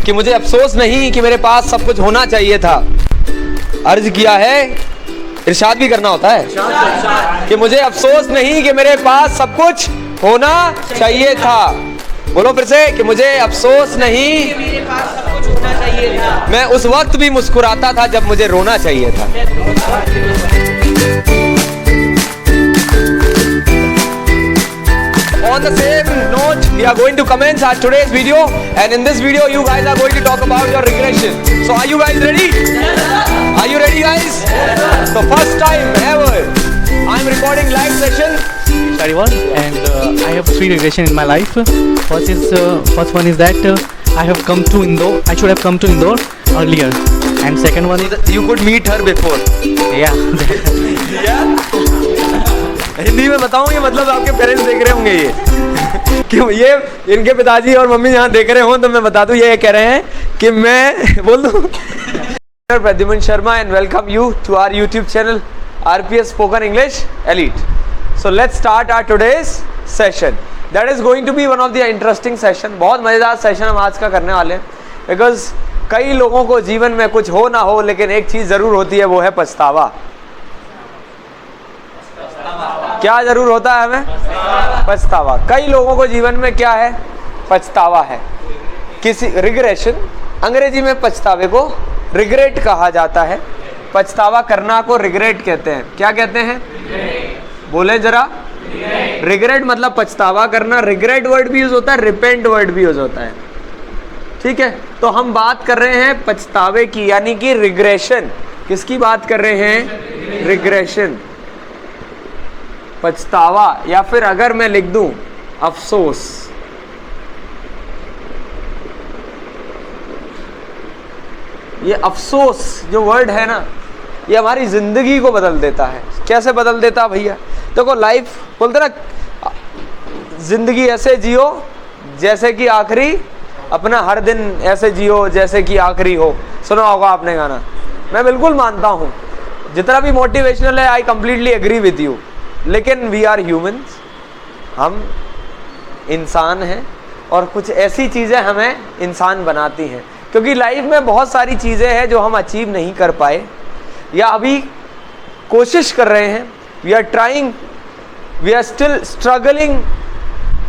कि मुझे अफसोस नहीं कि मेरे पास सब कुछ होना चाहिए था। अर्ज किया है, इरशाद भी करना होता है कि मुझे अफसोस नहीं कि मेरे पास सब कुछ होना चाहिए था। बोलो फिर से कि मुझे अफसोस नहीं कि मेरे पास सब कुछ होना चाहिए था। मैं उस वक्त भी मुस्कुराता था जब मुझे रोना चाहिए था। On the same note, we are going to commence our today's video, and in this video you guys are going to talk about your regression. So are you guys ready? Are you ready, guys? So first time ever I am recording live session. And I have 3 regression in my life. First one is that I have come to Indore. I should have come to Indore earlier. And second one is You could meet her before. yeah. Hindi में बताऊं, ये मतलब आपके parents देख रहे होंगे ये क्यों, ये इनके पिताजी और मम्मी यहाँ देख रहे हो तो मैं बता दूं, ये कह रहे हैं कि मैं बोल दूं Pradyuman Sharma and welcome you to our YouTube channel RPS spoken English elite. So let's start our today's session. That is going to be one of the interesting session. बहुत मज़ेदार सेशन हम आज का करने वाले हैं, बिकॉज कई लोगों को जीवन में कुछ हो ना हो लेकिन एक चीज़ ज़रूर होती है, वो है पछतावा. क्या जरूर होता है हमें? पछतावा. कई लोगों को जीवन में क्या है? पछतावा है. किसी रिग्रेशन, अंग्रेजी में पछतावे को रिग्रेट कहा जाता है. पछतावा करना को रिग्रेट कहते हैं. क्या कहते हैं? बोले जरा. रिग्रेट मतलब पछतावा करना. रिग्रेट वर्ड भी यूज होता है, रिपेंट वर्ड भी यूज होता है. ठीक है, तो हम बात कर रहे हैं पछतावे की, यानी कि रिग्रेशन. किसकी बात कर रहे हैं? रिग्रेशन, पछतावा, या फिर अगर मैं लिख दूं अफसोस. ये अफसोस जो वर्ड है ना, ये हमारी जिंदगी को बदल देता है. कैसे बदल देता भैया? देखो, लाइफ बोलते ना, जिंदगी ऐसे जियो जैसे कि आखिरी, अपना हर दिन ऐसे जियो जैसे कि आखिरी हो. सुना होगा आपने गाना. मैं बिल्कुल मानता हूं, जितना भी मोटिवेशनल है, I completely agree with you. लेकिन वी आर ह्यूमंस, हम इंसान हैं, और कुछ ऐसी चीज़ें हमें इंसान बनाती हैं. क्योंकि लाइफ में बहुत सारी चीज़ें हैं जो हम अचीव नहीं कर पाए या अभी कोशिश कर रहे हैं. We are trying, we are still struggling,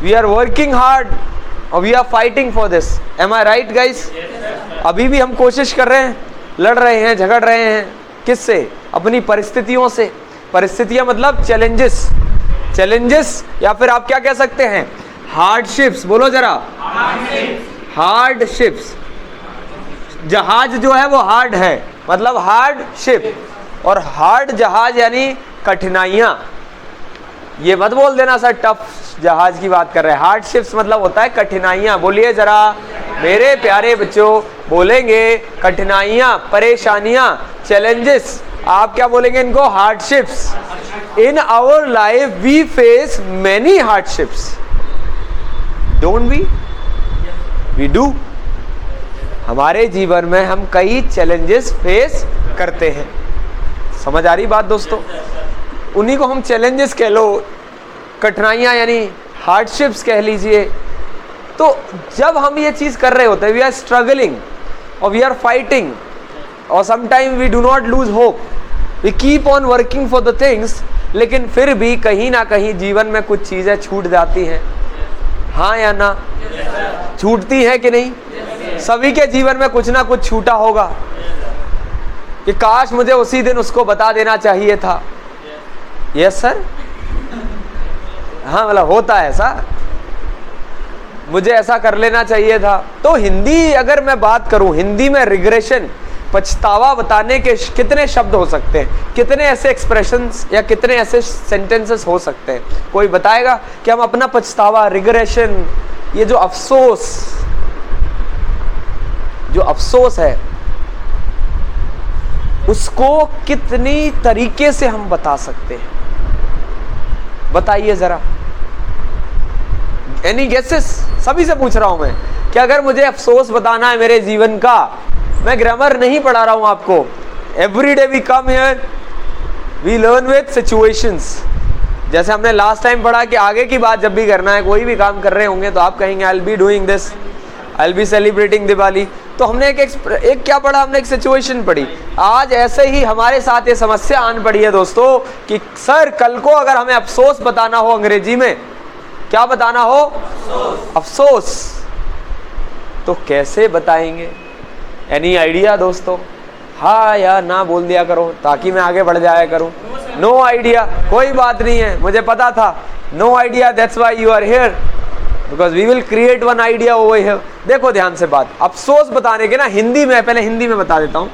we are working hard और we are fighting for this. Am I right guys? अभी भी हम कोशिश कर रहे हैं, लड़ रहे हैं, झगड़ रहे हैं. किससे? अपनी परिस्थितियों से. परिस्थितियां मतलब चैलेंजेस. चैलेंजेस या फिर आप क्या कह सकते हैं? हार्डशिप्स. बोलो जरा. हार्डशिप्स. जहाज जो है वो हार्ड है, मतलब हार्ड शिप. और हार्ड जहाज यानी कठिनाइयां. ये मत बोल देना सर टफ जहाज की बात कर रहे हैं. हार्डशिप्स मतलब होता है कठिनाइयां. बोलिए जरा मेरे प्यारे बच्चों, बोलेंगे कठिनाइयां, परेशानियां, चैलेंजेस. आप क्या बोलेंगे इनको? Hardships. In our life we face many hardships, don't we? We do. हमारे जीवन में हम कई चैलेंजेस फेस करते हैं. समझ आ रही बात दोस्तों? उन्हीं को हम चैलेंजेस कह लो, कठिनाइयां यानी हार्डशिप्स कह लीजिए. तो जब हम ये चीज़ कर रहे होते हैं, वी आर स्ट्रगलिंग और वी आर फाइटिंग, और sometime we do not lose hope, we keep on working for the things. लेकिन फिर भी कहीं ना कहीं जीवन में कुछ चीज़ें छूट जाती हैं. हाँ या ना? छूटती है कि नहीं? सभी के जीवन में कुछ ना कुछ छूटा होगा कि काश मुझे उसी दिन उसको बता देना चाहिए था. Yes sir? हाँ, मतलब होता है ऐसा, मुझे ऐसा कर लेना चाहिए था. तो हिंदी अगर मैं बात करूं, हिंदी में रिग्रेशन, पछतावा बताने के कितने शब्द हो सकते हैं? कितने ऐसे एक्सप्रेशंस या कितने ऐसे सेंटेंसेस हो सकते हैं? कोई बताएगा कि हम अपना पछतावा, रिग्रेशन, ये जो अफसोस है, उसको कितनी तरीके से हम बता सकते हैं? बताइए जरा. Any guesses? सभी से पूछ रहा हूं मैं कि अगर मुझे अफसोस बताना है मेरे जीवन का, मैं ग्रामर नहीं पढ़ा रहा हूं आपको. Every day we come here, we learn with situations. जैसे हमने लास्ट टाइम पढ़ा कि आगे की बात जब भी करना है, कोई भी काम कर रहे होंगे तो आप कहेंगे I will be doing this, I will be celebrating Diwali. तो हमने एक क्या पढ़ा, हमने एक सिचुएशन पढ़ी। आज ऐसे ही हमारे साथ ये समस्या आन पड़ी है दोस्तों कि सर कल को अगर हमें अफसोस बताना हो, अंग्रेजी में क्या बताना हो, अफसोस, तो कैसे बताएंगे? एनी आइडिया दोस्तों? हाँ या ना बोल दिया करो ताकि मैं आगे बढ़ जाया करूं। नो आइडिया, कोई बात नहीं है, मुझे पता था। No idea, that's why you are here, because we will create one idea over here. देखो ध्यान से बात, अफसोस बताने के ना हिंदी में, पहले हिंदी में बता देता हूं।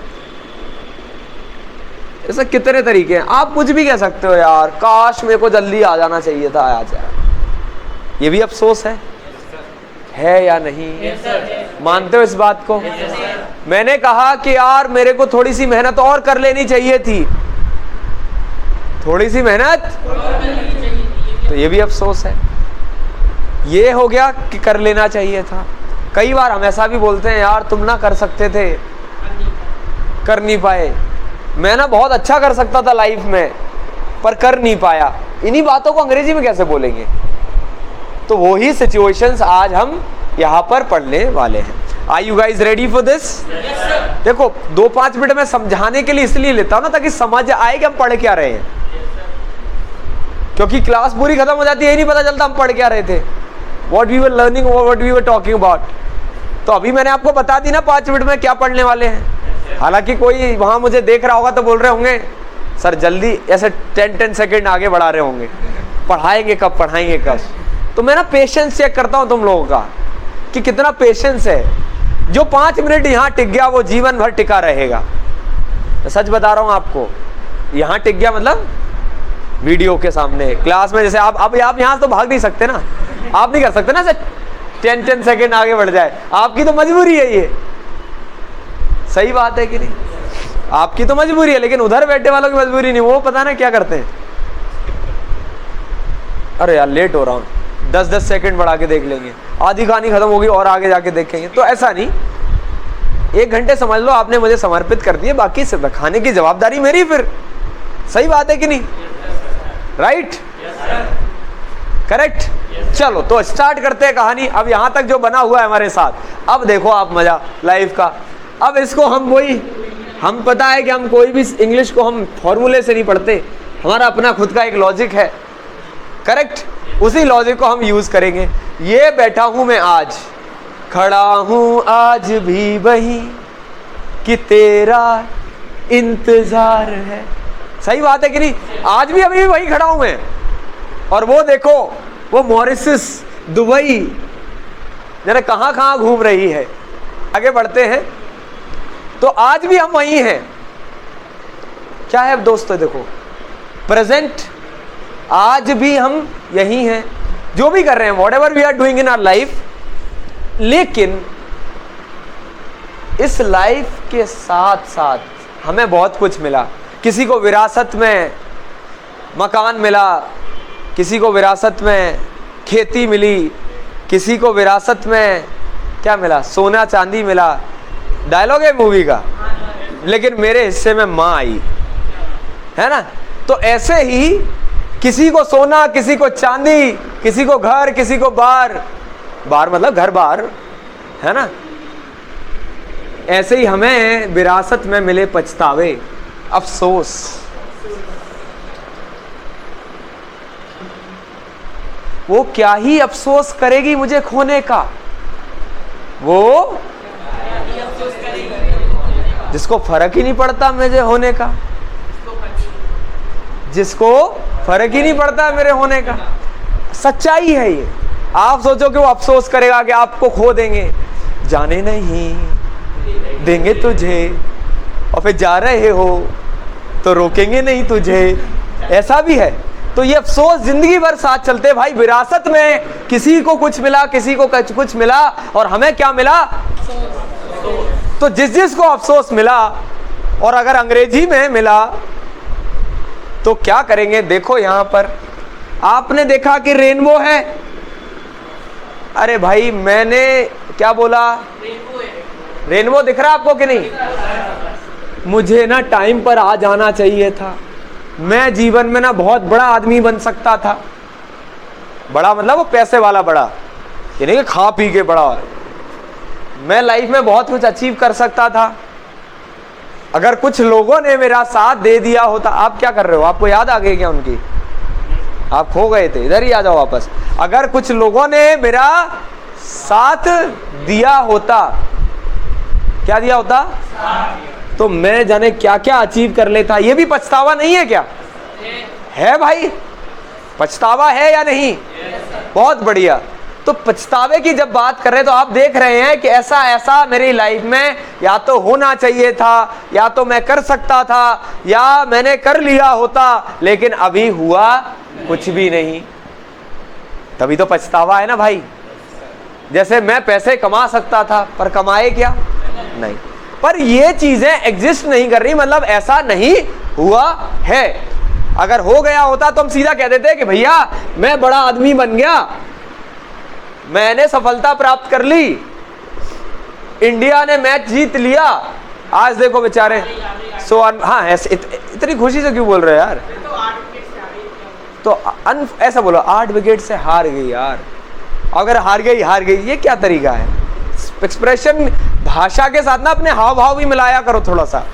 ऐसे कितने तरीके हैं, आप कुछ भी कह सकते हो, यार काश मेरे को जल्दी आ जाना चाहिए था आज यार, ये भी अफसोस है या नहीं? मानते हो इस बात को? मैंने कहा कि यार मेरे को थोड़ी सी मेहनत और कर लेनी चाहिए थी, थोड़ी सी मेहनत, तो ये भी अफसोस है। ये हो गया कि कर लेना चाहिए था। कई बार हम ऐसा भी बोलते हैं, यार तुम ना कर सकते थे, कर नहीं पाए। मैं ना बहुत अच्छा कर सकता था लाइफ में, पर कर नहीं पाया। इन्हीं बातों को अंग्रेजी में कैसे बोलेंगे? तो वही सिचुएशंस आज हम यहाँ पर पढ़ने वाले हैं। Are you guys ready for this? देखो 2-5 मिनट में समझाने के लिए इसलिए लेता हूं ना ताकि समझ आए कि हम पढ़ क्या रहे हैं, क्योंकि क्लास पूरी खत्म हो जाती है, यही नहीं पता चलता हम पढ़ क्या रहे थे, what we were learning, what we were talking about. तो अभी मैंने आपको बता दी ना 5 मिनट में क्या पढ़ने वाले हैं। हालांकि कोई वहां मुझे देख रहा होगा तो बोल रहे होंगे सर जल्दी, ऐसे 10 सेकेंड आगे बढ़ा रहे होंगे, पढ़ाएंगे कब, पढ़ाएंगे कब। तो मैं ना पेशेंस चेक करता हूं तुम लोगों का कि कितना पेशेंस है। जो 5 मिनट यहाँ टिक गया वो जीवन भर टिका रहेगा। मैं सच बता रहा हूँ आपको, यहाँ टिक गया मतलब वीडियो के सामने, क्लास में। जैसे आप यहाँ तो भाग नहीं सकते ना, आप नहीं कर सकते ना 10 सेकेंड आगे बढ़ जाए, आपकी तो मजबूरी है ये। सही बात है कि नहीं? आपकी तो मजबूरी है, लेकिन उधर बैठे वालों की मजबूरी नहीं। वो पता ना क्या करते हैं, अरे यार लेट हो रहा हूँ, 10 सेकंड बढ़ा के देख लेंगे, आधी कहानी खत्म होगी और आगे जाके देखेंगे। तो ऐसा नहीं, 1 घंटे समझ लो आपने मुझे समर्पित कर दिए, बाकी खाने की जवाबदारी मेरी। फिर सही बात है कि नहीं? राइट? करेक्ट? चलो तो स्टार्ट करते हैं कहानी। अब यहाँ तक जो बना हुआ है हमारे साथ, अब देखो आप मजा लाइफ का। अब इसको हम पता है कि हम कोई भी इंग्लिश को हम फॉर्मूले से नहीं पढ़ते, हमारा अपना खुद का एक लॉजिक है। करेक्ट? उसी लॉजिक को हम यूज करेंगे। ये बैठा हूं मैं आज, खड़ा हूं आज भी वही कि तेरा इंतजार है। सही बात है कि नहीं? आज भी अभी भी वही खड़ा हूं मैं। और वो देखो, वो मॉरिशस, दुबई, जरा कहां कहां घूम रही है। आगे बढ़ते हैं। तो आज भी हम वही हैं। क्या है अब दोस्तों, देखो प्रेजेंट, आज भी हम यही हैं, जो भी कर रहे हैं, whatever we are doing in our life. लेकिन इस लाइफ के साथ साथ हमें बहुत कुछ मिला। किसी को विरासत में मकान मिला, किसी को विरासत में खेती मिली, किसी को विरासत में क्या मिला, सोना चांदी मिला। डायलॉग है मूवी का। लेकिन मेरे हिस्से में माँ आई, है ना? तो ऐसे ही किसी को सोना, किसी को चांदी, किसी को घर, किसी को बार मतलब घर बार, है ना? ऐसे ही हमें विरासत में मिले पछतावे, अफसोस। वो क्या ही अफसोस करेगी मुझे खोने का, वो जिसको फर्क ही नहीं पड़ता मुझे होने का, जिसको फर्क ही नहीं पड़ता मेरे होने का। सच्चाई है ये। आप सोचो कि वो अफसोस करेगा कि आपको खो देंगे, जाने नहीं देंगे तुझे, और फिर जा रहे हो तो रोकेंगे नहीं तुझे, ऐसा भी है। तो ये अफसोस जिंदगी भर साथ चलते भाई। विरासत में किसी को कुछ मिला, किसी को कुछ मिला, और हमें क्या मिला? तो जिसको अफसोस मिला, और अगर अंग्रेजी में मिला तो क्या करेंगे? देखो यहां पर आपने देखा कि रेनबो है। अरे भाई मैंने क्या बोला? रेनबो दिख रहा है आपको कि नहीं? मुझे ना टाइम पर आ जाना चाहिए था। मैं जीवन में ना बहुत बड़ा आदमी बन सकता था। बड़ा मतलब वो पैसे वाला बड़ा, ये नहीं कि खा पी के बड़ा। मैं लाइफ में बहुत कुछ अचीव कर सकता था अगर कुछ लोगों ने मेरा साथ दे दिया होता। आप क्या कर रहे हो, आपको याद आ गई क्या उनकी? आप खो गए थे, इधर ही आ जाओ वापस। अगर कुछ लोगों ने मेरा साथ दिया होता, क्या दिया होता? तो मैं जाने क्या क्या अचीव कर लेता। ये भी पछतावा नहीं है क्या? है भाई, पछतावा है या नहीं? बहुत बढ़िया। तो पछतावे की जब बात कर रहे हैं तो आप देख रहे हैं कि ऐसा ऐसा मेरी लाइफ में या तो होना चाहिए था, या तो मैं कर सकता था, या मैंने कर लिया होता, लेकिन अभी हुआ कुछ भी नहीं। तभी तो पछतावा है ना भाई। जैसे मैं पैसे कमा सकता था पर कमाए क्या? नहीं। पर ये चीजें एग्जिस्ट नहीं कर रही, मतलब ऐसा नहीं हुआ है। अगर हो गया होता तो हम सीधा कह देते कि भैया मैं बड़ा आदमी बन गया, मैंने सफलता प्राप्त कर ली, इंडिया ने मैच जीत लिया, आज देखो बेचारे हाँ ऐसे इतनी खुशी से क्यों बोल रहे हो यार? तो ऐसा बोलो 8 विकेट से हार गई यार। अगर हार गई ये क्या तरीका है? एक्सप्रेशन भाषा के साथ ना अपने हाव भाव भी मिलाया करो थोड़ा सा।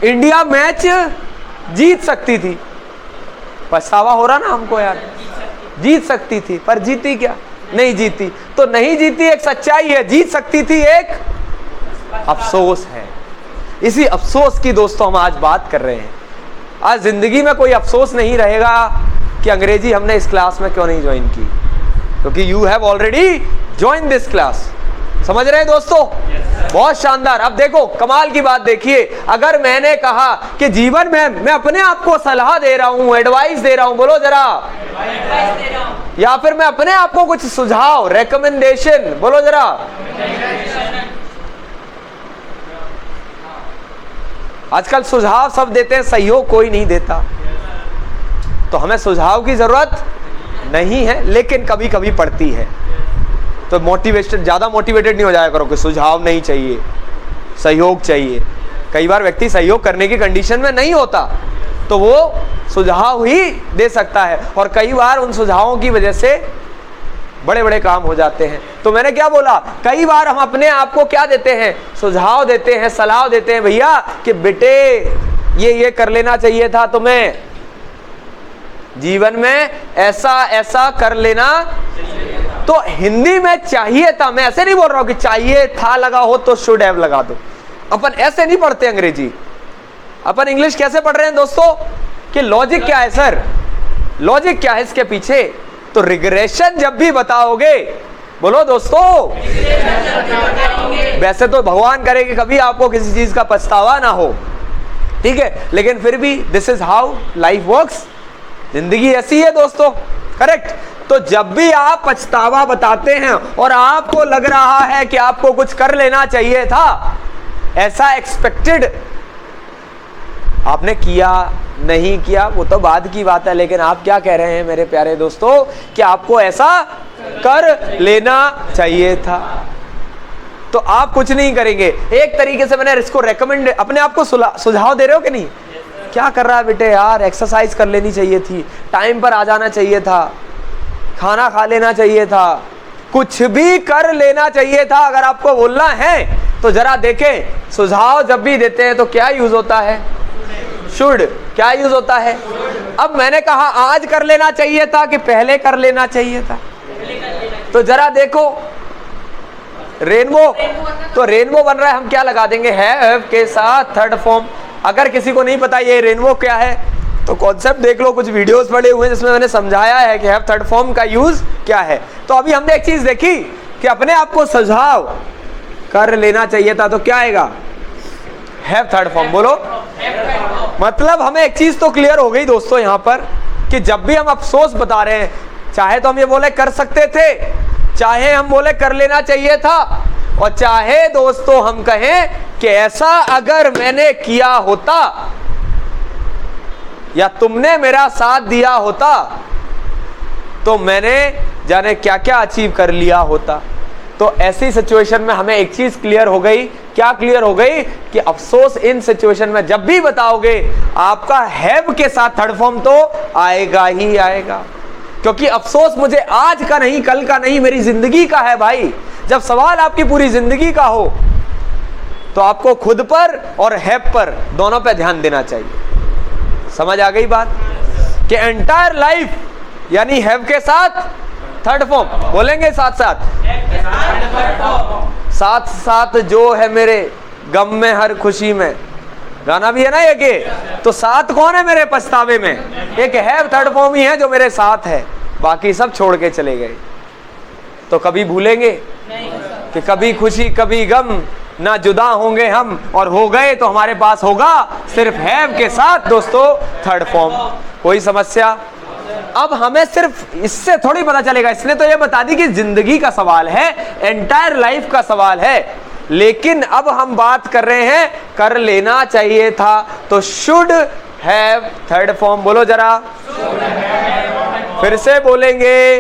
इंडिया मैच जीत सकती थी, पछतावा हो रहा ना हमको यार। जीत सकती थी पर जीती क्या? नहीं जीती। तो नहीं जीती एक सच्चाई है, जीत सकती थी एक अफसोस है। इसी अफसोस की दोस्तों हम आज बात कर रहे हैं। आज जिंदगी में कोई अफसोस नहीं रहेगा कि अंग्रेजी हमने इस क्लास में क्यों नहीं ज्वाइन की, क्योंकि you have already join this class. समझ रहे हैं दोस्तों? बहुत शानदार। अब देखो कमाल की बात देखिए, अगर मैंने कहा कि जीवन में मैं अपने आप को सलाह दे रहा हूं, एडवाइस दे रहा हूं, बोलो जरा, या फिर मैं अपने आप को कुछ सुझाव, रेकमेंडेशन, बोलो जरा, आजकल सुझाव सब देते हैं, सहयोग कोई नहीं देता। तो हमें सुझाव की जरूरत नहीं है, लेकिन कभी कभी पड़ती है। तो मोटिवेशन, ज्यादा मोटिवेटेड नहीं हो जाया करो कि सुझाव नहीं चाहिए, सहयोग चाहिए। कई बार व्यक्ति सहयोग करने की कंडीशन में नहीं होता तो वो सुझाव ही दे सकता है, और कई बार उन सुझावों की वजह से बड़े बड़े काम हो जाते हैं। तो मैंने क्या बोला, कई बार हम अपने आप को क्या देते हैं? सुझाव देते हैं, सलाह देते हैं, भैया कि बेटे ये कर लेना चाहिए था तुम्हें, जीवन में ऐसा ऐसा कर लेना। तो हिंदी में चाहिए था, मैं ऐसे नहीं बोल रहा हूं कि चाहिए था लगा हो तो शुड हैव लगा दो। अपन ऐसे नहीं पढ़ते अंग्रेजी, अपन इंग्लिश कैसे पढ़ रहे हैं दोस्तों? कि लॉजिक क्या है सर, लॉजिक क्या है इसके पीछे? तो रिग्रेशन जब भी बताओगे, बोलो दोस्तों, वैसे तो भगवान करे कि कभी आपको किसी चीज का पछतावा ना हो, ठीक है, लेकिन फिर भी this is how life works. जिंदगी ऐसी है दोस्तों, करेक्ट। तो जब भी आप पछतावा बताते हैं और आपको लग रहा है कि आपको कुछ कर लेना चाहिए था, ऐसा एक्सपेक्टेड, आपने किया नहीं किया वो तो बाद की बात है, लेकिन आप क्या कह रहे हैं मेरे प्यारे दोस्तों कि आपको ऐसा कर लेना चाहिए था। तो आप कुछ नहीं करेंगे। एक तरीके से मैंने इसको रेकमेंड, अपने आप को सुझाव दे रहे हो कि नहीं? क्या कर रहा है बेटे यार, एक्सरसाइज कर लेनी चाहिए थी, टाइम पर आ जाना चाहिए था, खाना खा लेना चाहिए था, कुछ भी कर लेना चाहिए था। अगर आपको बोलना है तो जरा देखें, सुझाव जब भी देते हैं तो क्या यूज होता है? शुड। क्या यूज होता है? अब मैंने कहा आज कर लेना चाहिए था कि पहले कर लेना चाहिए था? तो जरा देखो, रेनबो, तो रेनबो बन रहा है, हम क्या लगा देंगे? हैव के साथ थर्ड फॉर्म। अगर किसी को नहीं पता ये रेनबो क्या है तो कॉन्सेप्ट देख लो, कुछ वीडियोस पड़े हुए हैं जिसमें मैंने समझाया है कि हैव थर्ड फॉर्म का यूज क्या है। तो अभी हमने एक चीज देखी कि अपने आप को सुझाव कर लेना चाहिए था, तो क्या आएगा? Have third form. बोलो, मतलब हमें एक चीज तो क्लियर हो गई दोस्तों यहां पर कि जब भी हम अफसोस बता रहे हैं, चाहे तो हम ये बोले कर सकते थे, चाहे हम बोले कर लेना चाहिए था, और चाहे दोस्तों हम कहें कि ऐसा अगर मैंने किया होता या तुमने मेरा साथ दिया होता तो मैंने जाने क्या क्या अचीव कर लिया होता। तो ऐसी सिचुएशन में हमें एक चीज क्लियर हो गई। क्या क्लियर हो गई? कि अफसोस इन सिचुएशन में जब भी बताओगे आपका हैव के साथ थर्ड फॉर्म तो आएगा ही आएगा। क्योंकि अफसोस मुझे आज का नहीं, कल का नहीं, मेरी जिंदगी का है भाई। जब सवाल आपकी पूरी जिंदगी का हो तो आपको खुद पर और हैव पर दोनों पे ध्यान देना चाहिए। समझ आ गई बात कि एंटायर लाइफ यानी हैव के साथ थर्ड फॉर्म बोलेंगे, साथ साथ साथ साथ जो है मेरे गम में हर खुशी में, गाना भी है ना एक, तो साथ कौन है मेरे पछतावे में? एक हैव थर्ड फॉर्म ही है जो मेरे साथ है, बाकी सब छोड़ के चले गए। तो कभी भूलेंगे कि कभी खुशी कभी गम, ना जुदा होंगे हम, और हो गए तो हमारे पास होगा सिर्फ हैव के साथ दोस्तों थर्ड फॉर्म। कोई समस्या? अब हमें सिर्फ इससे थोड़ी पता चलेगा, इसने तो ये बता दी कि जिंदगी का सवाल है, एंटायर लाइफ का सवाल है, लेकिन अब हम बात कर रहे हैं कर लेना चाहिए था, तो शुड हैव थर्ड फॉर्म बोलो जरा, फिर से बोलेंगे।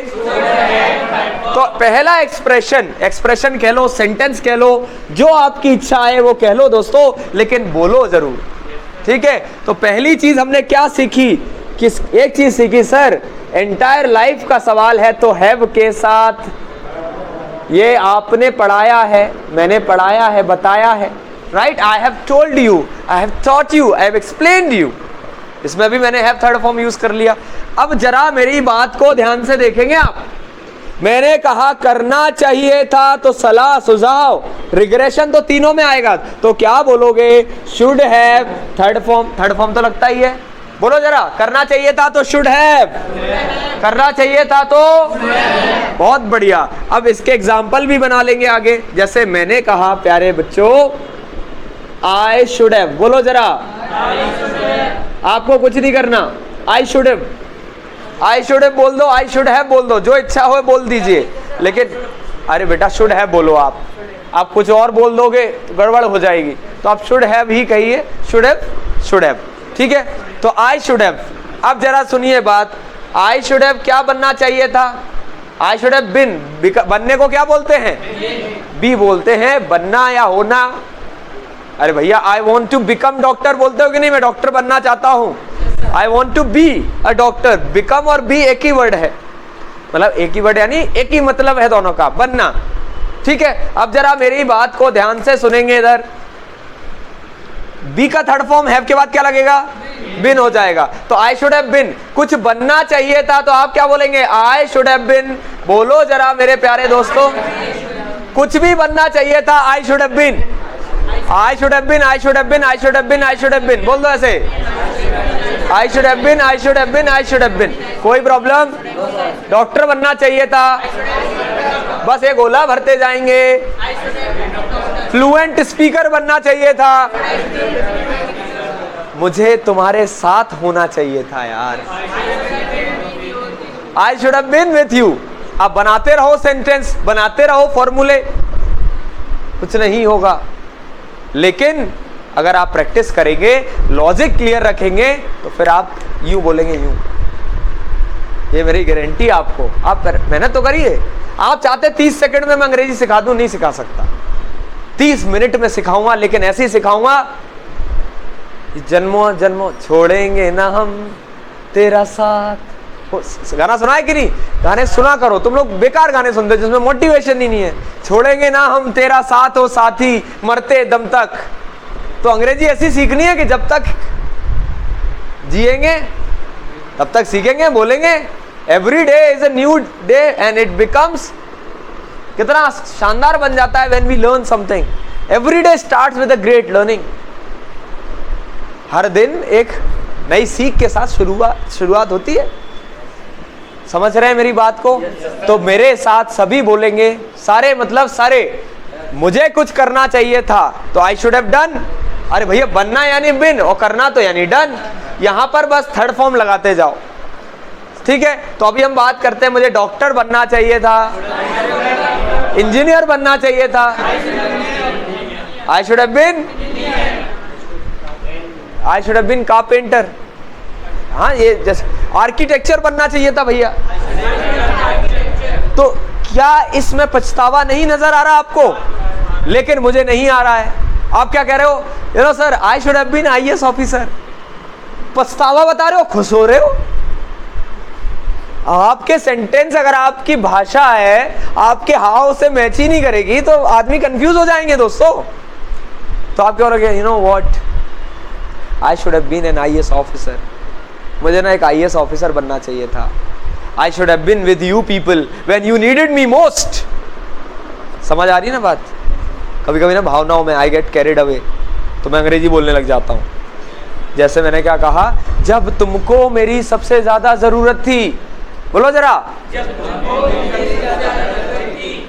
तो पहला एक्सप्रेशन कह लो, सेंटेंस कह लो, जो आपकी इच्छा है वो कह लो दोस्तों, लेकिन बोलो जरूर, ठीक है। तो पहली चीज हमने क्या सीखी? एक चीज सीखी सर, एंटायर लाइफ का सवाल है तो हैव के साथ, ये आपने पढ़ाया है, मैंने पढ़ाया है, बताया है, right? I have told you, I have taught you, I have explained you, इसमें भी मैंने हैव थर्ड फॉर्म यूज कर लिया। अब जरा मेरी बात को ध्यान से देखेंगे आप, मैंने कहा करना चाहिए था, तो सलाह सुझाव रिग्रेशन तो तीनों में आएगा, तो क्या बोलोगे? शुड हैव थर्ड फॉर्म तो लगता ही है, बोलो जरा। करना चाहिए था तो शुड हैव, करना चाहिए था तो बहुत बढ़िया। अब इसके एग्जाम्पल भी बना लेंगे आगे, जैसे मैंने कहा प्यारे बच्चों आई शुड हैव, बोलो जरा, आपको कुछ नहीं करना, आई शुड हैव बोल दो, आई शुड हैव बोल दो, जो इच्छा हो बोल दीजिए, लेकिन अरे बेटा शुड हैव बोलो, आप कुछ और बोल दोगे तो गड़बड़ हो जाएगी, तो आप शुड हैव ही कहिए, शुड हैव, ठीक है। तो आई शुड हैव, अब जरा सुनिए बात, आई शुड हैव क्या बनना चाहिए था? आई शुड हैव बिन, बनने को क्या बोलते हैं? बी बोलते हैं, बनना या होना। अरे भैया I want to become doctor बोलते हो कि नहीं, मैं डॉक्टर बनना चाहता हूँ, I want to be a doctor, become और बी एक ही वर्ड है, मतलब एक ही वर्ड यानी एक ही मतलब है दोनों का, बनना, ठीक है। अब जरा मेरी बात को ध्यान से सुनेंगे, इधर बी का थर्ड फॉर्म हैव के बाद क्या लगेगा? बिन हो जाएगा, तो आई शुड हैव बिन, कुछ बनना चाहिए था तो आप क्या बोलेंगे? आई शुड हैव बिन, बोलो जरा मेरे प्यारे दोस्तों, कुछ भी बनना चाहिए था, I should have been, I should have been, I should have been, I should have been, I should have been, बोल दो ऐसे, आई should have been, I should have been, I should have been. कोई problem? Doctor बनना चाहिए था, बस ये गोला भरते जाएंगे। फ्लुएंट स्पीकर बनना चाहिए था, मुझे तुम्हारे साथ होना चाहिए था यार, I should have been with you. आप बनाते रहो सेंटेंस, बनाते रहो फॉर्मूले, कुछ नहीं होगा, लेकिन अगर आप प्रैक्टिस करेंगे, लॉजिक क्लियर रखेंगे, तो फिर आप यूं बोलेंगे, यूं, ये मेरी गारंटी आपको। आप मेहनत तो करिए, आप चाहते 30 सेकंड में मैं अंग्रेजी सिखा दूं, नहीं सिखा सकता, 30 मिनट में सिखाऊंगा, लेकिन ऐसे ही सिखाऊंगा, जन्मों जन्मों छोड़ेंगे ना हम तेरा साथ। गाना सुना है कि नहीं? गाने सुना करो, तुम लोग बेकार गाने सुनते जिसमें मोटिवेशन ही नहीं है। छोड़ेंगे ना हम तेरा साथ हो साथी, मरते दम तक। तो अंग्रेजी ऐसी सीखनी है कि जब तक जिएंगे तब तक सीखेंगे, बोलेंगे। Every day is a new day and it becomes, कितना शानदार बन जाता है when we learn something. Every day starts with a great learning. हर दिन एक नई सीख के साथ शुरुआत होती है। समझ रहे हैं मेरी बात को? तो मेरे साथ सभी बोलेंगे, सारे मतलब सारे, मुझे कुछ करना चाहिए था तो आई शुड हैव डन। अरे भैया बनना यानी बिन और करना तो यानी डन। यहां पर बस थर्ड फॉर्म लगाते जाओ, ठीक है। तो अभी हम बात करते हैं, मुझे डॉक्टर बनना चाहिए था, इंजीनियर बनना चाहिए था, I should have been, I should have been carpenter. हाँ, ये जैसे आर्किटेक्चर बनना चाहिए था भैया। तो क्या इसमें पछतावा नहीं नजर आ रहा आपको? लेकिन मुझे नहीं आ रहा है। आप क्या कह रहे हो? You know sir, I should have been IAS officer. पछतावा बता रहे हो, खुश हो रहे हो? आपके सेंटेंस अगर आपकी भाषा है आपके हाव से मैच ही नहीं करेगी तो आदमी कंफ्यूज हो जाएंगे दोस्तों। तो आप क्या करोगे, you know what, I should have been an IAS officer, मुझे ना एक IAS ऑफिसर बनना चाहिए था। I should have been with you people when you needed me most. समझ आ रही है ना बात? कभी कभी ना भावनाओं में आई गेट कैरिड अवे, तो मैं अंग्रेजी बोलने लग जाता हूँ। जैसे मैंने क्या कहा, जब तुमको मेरी सबसे ज्यादा जरूरत थी, बोलो जरा,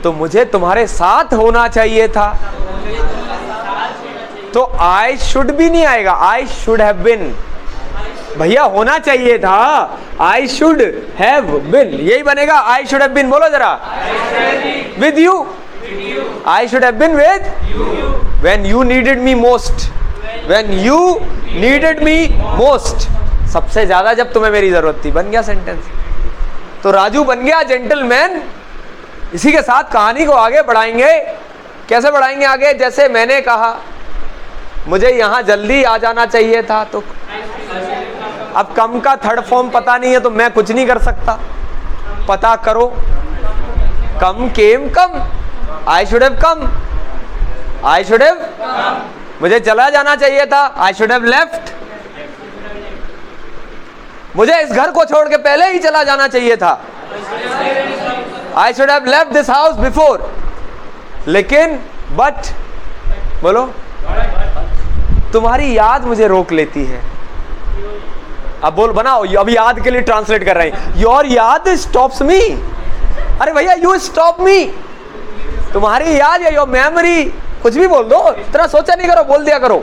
तो मुझे तुम्हारे साथ होना चाहिए था। तो आई शुड भी नहीं आएगा, आई शुड हैव बिन। भैया होना चाहिए था, आई शुड हैव बिन, यही बनेगा। आई शुड हैव बिन, बोलो जरा, with you. I should have been with when you needed me most, when you needed me most, सबसे ज्यादा जब तुम्हें मेरी जरूरत थी। बन गया सेंटेंस। तो राजू बन गया जेंटलमैन। इसी के साथ कहानी को आगे बढ़ाएंगे। कैसे बढ़ाएंगे आगे? जैसे मैंने कहा मुझे यहां जल्दी आ जाना चाहिए था, तो अब कम का थर्ड फॉर्म पता नहीं है तो मैं कुछ नहीं कर सकता, पता करो। Come came come, I should have come, I should have, मुझे चला जाना चाहिए था, आई शुड हैव लेफ्ट, मुझे इस घर को छोड़ के पहले ही चला जाना चाहिए था, I should have left this house before. लेकिन बट, बोलो, तुम्हारी याद मुझे रोक लेती है। अब बोल बनाओ, अब याद के लिए ट्रांसलेट कर रहे हैं। योर याद स्टॉप्स मी। अरे भैया यू स्टॉप मी, तुम्हारी याद या योर मेमोरी, कुछ भी बोल दो, इतना सोचा नहीं करो, बोल दिया करो।